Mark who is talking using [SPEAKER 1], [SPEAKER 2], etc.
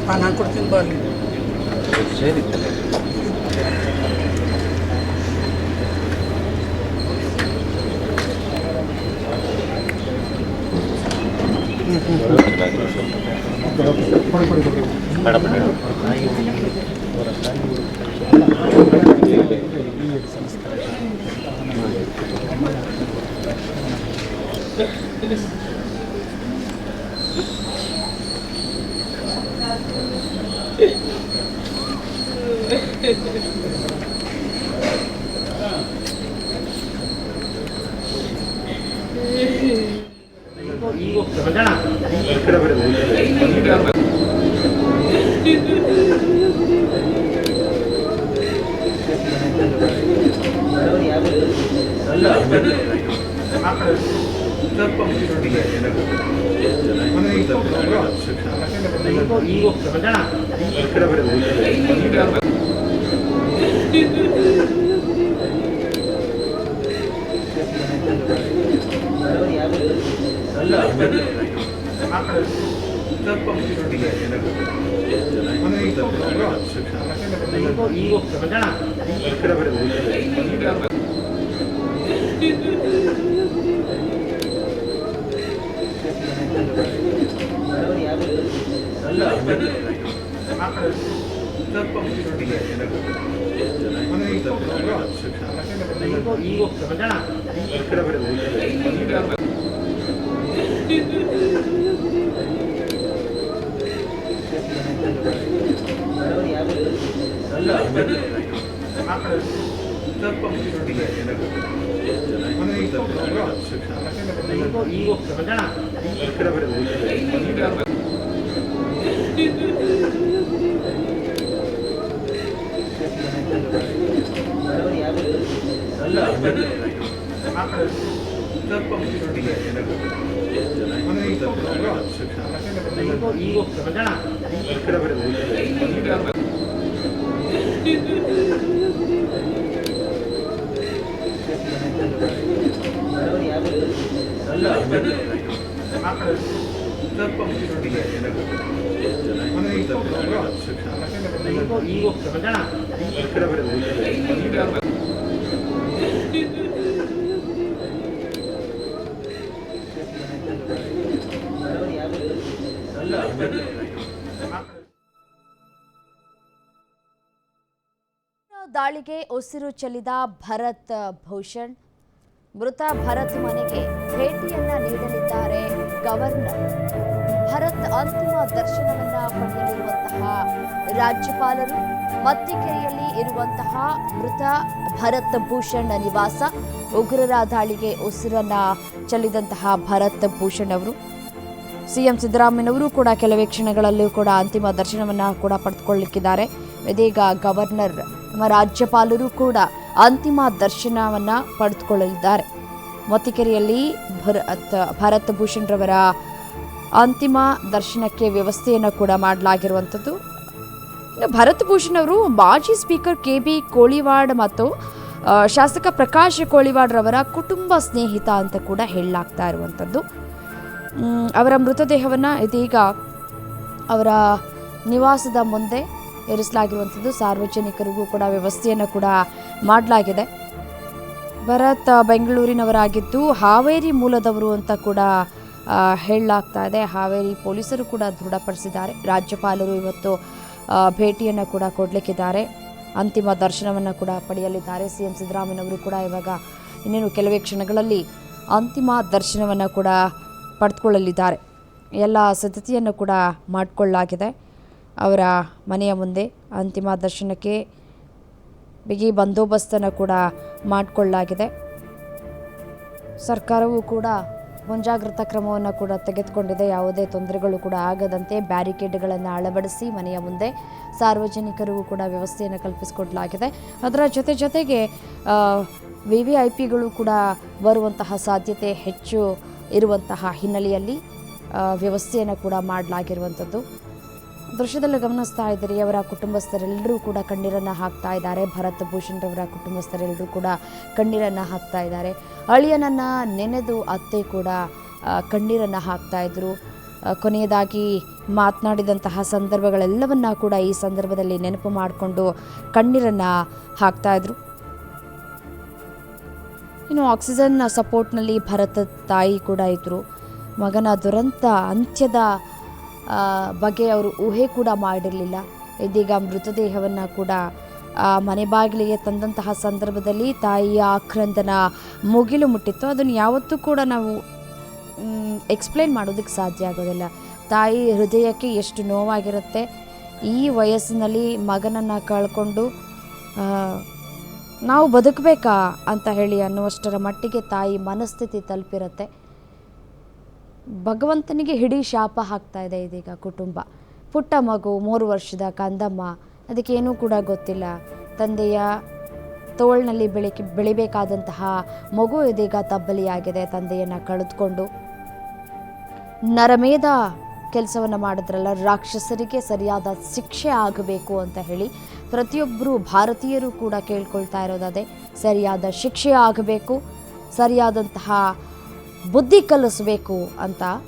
[SPEAKER 1] ನಾನು ಕೊಡ್ತೀನಿ ಬರಲಿ
[SPEAKER 2] ಸರಿ
[SPEAKER 3] ದಾಳಿಗೆ ಉಸಿರು ಚೆಲ್ಲಿದ ಭರತ್ ಭೂಷಣ್. ಮೃತ ಭರತ್ ಮನೆಗೆ ಭೇಟಿಯನ್ನ ನೀಡಲಿದ್ದಾರೆ ಗವರ್ನರ್. ಭರತ್ ಅಂತಿಮ ದರ್ಶನವನ್ನ ಪಡೆಯಲಿರುವಂತಹ ರಾಜ್ಯಪಾಲರು ಮತ್ತಿಕೆರೆಯಲ್ಲಿ ಇರುವಂತಹ ಮೃತ ಭರತ್ ಭೂಷಣ್ ನಿವಾಸ. ಉಗ್ರರ ದಾಳಿಗೆ ಉಸಿರನ್ನ ಚೆಲ್ಲಿದಂತಹ ಭರತ್ ಭೂಷಣ್ ಅವರು ಸಿಎಂ ಸಿದ್ದರಾಮಯ್ಯನವರು ಕೂಡ ಕೆಲವೇ ಕ್ಷಣಗಳಲ್ಲೂ ಕೂಡ ಅಂತಿಮ ದರ್ಶನವನ್ನ ಕೂಡ ಪಡೆದುಕೊಳ್ಳಲಿಕ್ಕಿದ್ದಾರೆ. ಇದೀಗ ಗವರ್ನರ್ ನಮ್ಮ ರಾಜ್ಯಪಾಲರು ಕೂಡ ಅಂತಿಮ ದರ್ಶನವನ್ನ ಪಡೆದುಕೊಳ್ಳಲಿದ್ದಾರೆ. ಮತ್ತಿಕೆರೆಯಲ್ಲಿ ಭರತ್ ಭೂಷಣ್ ರವರ ಅಂತಿಮ ದರ್ಶನಕ್ಕೆ ವ್ಯವಸ್ಥೆಯನ್ನು ಕೂಡ ಮಾಡಲಾಗಿರುವಂಥದ್ದು. ಇನ್ನು ಭರತ್ ಭೂಷಣ್ ಅವರು ಮಾಜಿ ಸ್ಪೀಕರ್ KB ಕೋಳಿವಾಡ್ ಮತ್ತು ಶಾಸಕ ಪ್ರಕಾಶ್ ಕೋಳಿವಾಡ್ ರವರ ಕುಟುಂಬ ಸ್ನೇಹಿತ ಅಂತ ಕೂಡ ಹೇಳಲಾಗ್ತಾ ಇರುವಂಥದ್ದು. ಅವರ ಮೃತದೇಹವನ್ನು ಇದೀಗ ಅವರ ನಿವಾಸದ ಮುಂದೆ ಇರಿಸಲಾಗಿರುವಂಥದ್ದು. ಸಾರ್ವಜನಿಕರಿಗೂ ಕೂಡ ವ್ಯವಸ್ಥೆಯನ್ನು ಕೂಡ ಮಾಡಲಾಗಿದೆ. ಭರತ್ ಬೆಂಗಳೂರಿನವರಾಗಿದ್ದು ಹಾವೇರಿ ಮೂಲದವರು ಅಂತ ಕೂಡ ಹೇಳಲಾಗ್ತಾ ಇದೆ. ಹಾವೇರಿ ಪೊಲೀಸರು ಕೂಡ ದೃಢಪಡಿಸಿದ್ದಾರೆ. ರಾಜ್ಯಪಾಲರು ಇವತ್ತು ಭೇಟಿಯನ್ನು ಕೂಡ ಕೊಡಲಿಕ್ಕಿದ್ದಾರೆ. ಅಂತಿಮ ದರ್ಶನವನ್ನು ಕೂಡ ಪಡೆಯಲಿದ್ದಾರೆ. ಸಿಎಂ ಸಿದ್ದರಾಮಯ್ಯನವರು ಕೂಡ ಇವಾಗ ಇನ್ನೇನು ಕೆಲವೇ ಕ್ಷಣಗಳಲ್ಲಿ ಅಂತಿಮ ದರ್ಶನವನ್ನು ಕೂಡ ಪಡೆದುಕೊಳ್ಳಲಿದ್ದಾರೆ. ಎಲ್ಲ ಸಿದ್ಧತೆಯನ್ನು ಕೂಡ ಮಾಡಿಕೊಳ್ಳಲಾಗಿದೆ. ಅವರ ಮನೆಯ ಮುಂದೆ ಅಂತಿಮ ದರ್ಶನಕ್ಕೆ ಬಿಗಿ ಬಂದೋಬಸ್ತನ್ನು ಕೂಡ ಮಾಡಿಕೊಳ್ಳಲಾಗಿದೆ. ಸರ್ಕಾರವು ಕೂಡ ಮುಂಜಾಗ್ರತಾ ಕ್ರಮವನ್ನು ಕೂಡ ತೆಗೆದುಕೊಂಡಿದೆ. ಯಾವುದೇ ತೊಂದರೆಗಳು ಕೂಡ ಆಗದಂತೆ ಬ್ಯಾರಿಕೇಡ್ಗಳನ್ನು ಅಳವಡಿಸಿ ಮನೆಯ ಮುಂದೆ ಸಾರ್ವಜನಿಕರಿಗೂ ಕೂಡ ವ್ಯವಸ್ಥೆಯನ್ನು ಕಲ್ಪಿಸಿಕೊಡಲಾಗಿದೆ. ಅದರ ಜೊತೆಗೆ VVIPಗಳು ಕೂಡ ಬರುವಂತಹ ಸಾಧ್ಯತೆ ಹೆಚ್ಚು ಇರುವಂತಹ ಹಿನ್ನೆಲೆಯಲ್ಲಿ ವ್ಯವಸ್ಥೆಯನ್ನು ಕೂಡ ಮಾಡಲಾಗಿರುವಂಥದ್ದು. ದೃಶ್ಯದಲ್ಲಿ ಗಮನಿಸ್ತಾ ಇದ್ದೀರಿ, ಅವರ ಕುಟುಂಬಸ್ಥರೆಲ್ಲರೂ ಕೂಡ ಕಣ್ಣೀರನ್ನು ಹಾಕ್ತಾ ಇದ್ದಾರೆ. ಭರತ್ ಭೂಷಣ್ ರವರ ಕುಟುಂಬಸ್ಥರೆಲ್ಲರೂ ಕೂಡ ಕಣ್ಣೀರನ್ನು ಹಾಕ್ತಾ ಇದ್ದಾರೆ. ಅಳಿಯನನ್ನು ನೆನೆದು ಅತ್ತೆ ಕೂಡ ಕಣ್ಣೀರನ್ನು ಹಾಕ್ತಾ ಇದ್ರು. ಕೊನೆಯದಾಗಿ ಮಾತನಾಡಿದಂತಹ ಸಂದರ್ಭಗಳೆಲ್ಲವನ್ನ ಕೂಡ ಈ ಸಂದರ್ಭದಲ್ಲಿ ನೆನಪು ಮಾಡಿಕೊಂಡು ಕಣ್ಣೀರನ್ನು ಹಾಕ್ತಾ ಇದ್ರು. ಇನ್ನು ಆಕ್ಸಿಜನ್ ಸಪೋರ್ಟ್ನಲ್ಲಿ ಭರತ್ ತಾಯಿ ಕೂಡ ಇದ್ದರು. ಮಗನ ದುರಂತ ಅಂತ್ಯದ ಬಗ್ಗೆ ಅವರು ಊಹೆ ಕೂಡ ಮಾಡಿರಲಿಲ್ಲ. ಇದೀಗ ಮೃತದೇಹವನ್ನು ಕೂಡ ಮನೆ ಬಾಗಿಲಿಗೆ ತಂದಂತಹ ಸಂದರ್ಭದಲ್ಲಿ ತಾಯಿಯ ಆಕ್ರಂದನ ಮುಗಿಲು ಮುಟ್ಟಿತ್ತು. ಅದನ್ನು ಯಾವತ್ತೂ ಕೂಡ ನಾವು ಎಕ್ಸ್ಪ್ಲೇನ್ ಮಾಡೋದಕ್ಕೆ ಸಾಧ್ಯ ಆಗೋದಿಲ್ಲ. ತಾಯಿ ಹೃದಯಕ್ಕೆ ಎಷ್ಟು ನೋವಾಗಿರುತ್ತೆ. ಈ ವಯಸ್ಸಿನಲ್ಲಿ ಮಗನನ್ನು ಕಳ್ಕೊಂಡು ನಾವು ಬದುಕಬೇಕಾ ಅಂತ ಹೇಳಿ ಅನ್ನುವಷ್ಟರ ಮಟ್ಟಿಗೆ ತಾಯಿ ಮನಸ್ಥಿತಿ ತಲುಪಿರುತ್ತೆ. ಭಗವಂತನಿಗೆ ಹಿಡೀ ಶಾಪ ಹಾಕ್ತಾ ಇದೆ ಇದೀಗ ಕುಟುಂಬ. ಪುಟ್ಟ ಮಗು 3 ವರ್ಷದ ಕಂದಮ್ಮ, ಅದಕ್ಕೇನೂ ಕೂಡ ಗೊತ್ತಿಲ್ಲ. ತಂದೆಯ ತೋಳಿನಲ್ಲಿ ಬೆಳಿಬೇಕಾದಂತಹ ಮಗು ಇದೀಗ ತಬ್ಬಲಿಯಾಗಿದೆ. ತಂದೆಯನ್ನು ಕಳೆದುಕೊಂಡು ನರಮೇಧ ಕೆಲಸವನ್ನು ಮಾಡಿದ್ರಲ್ಲ, ರಾಕ್ಷಸರಿಗೆ ಸರಿಯಾದ ಶಿಕ್ಷೆ ಆಗಬೇಕು ಅಂತ ಹೇಳಿ ಪ್ರತಿಯೊಬ್ಬರು ಭಾರತೀಯರು ಕೂಡ ಕೇಳ್ಕೊಳ್ತಾ ಇರೋದೇ ಸರಿಯಾದ ಶಿಕ್ಷೆ ಆಗಬೇಕು, ಸರಿಯಾದಂತಹ ಬುದ್ಧಿ ಕಲಿಸಬೇಕು ಅಂತ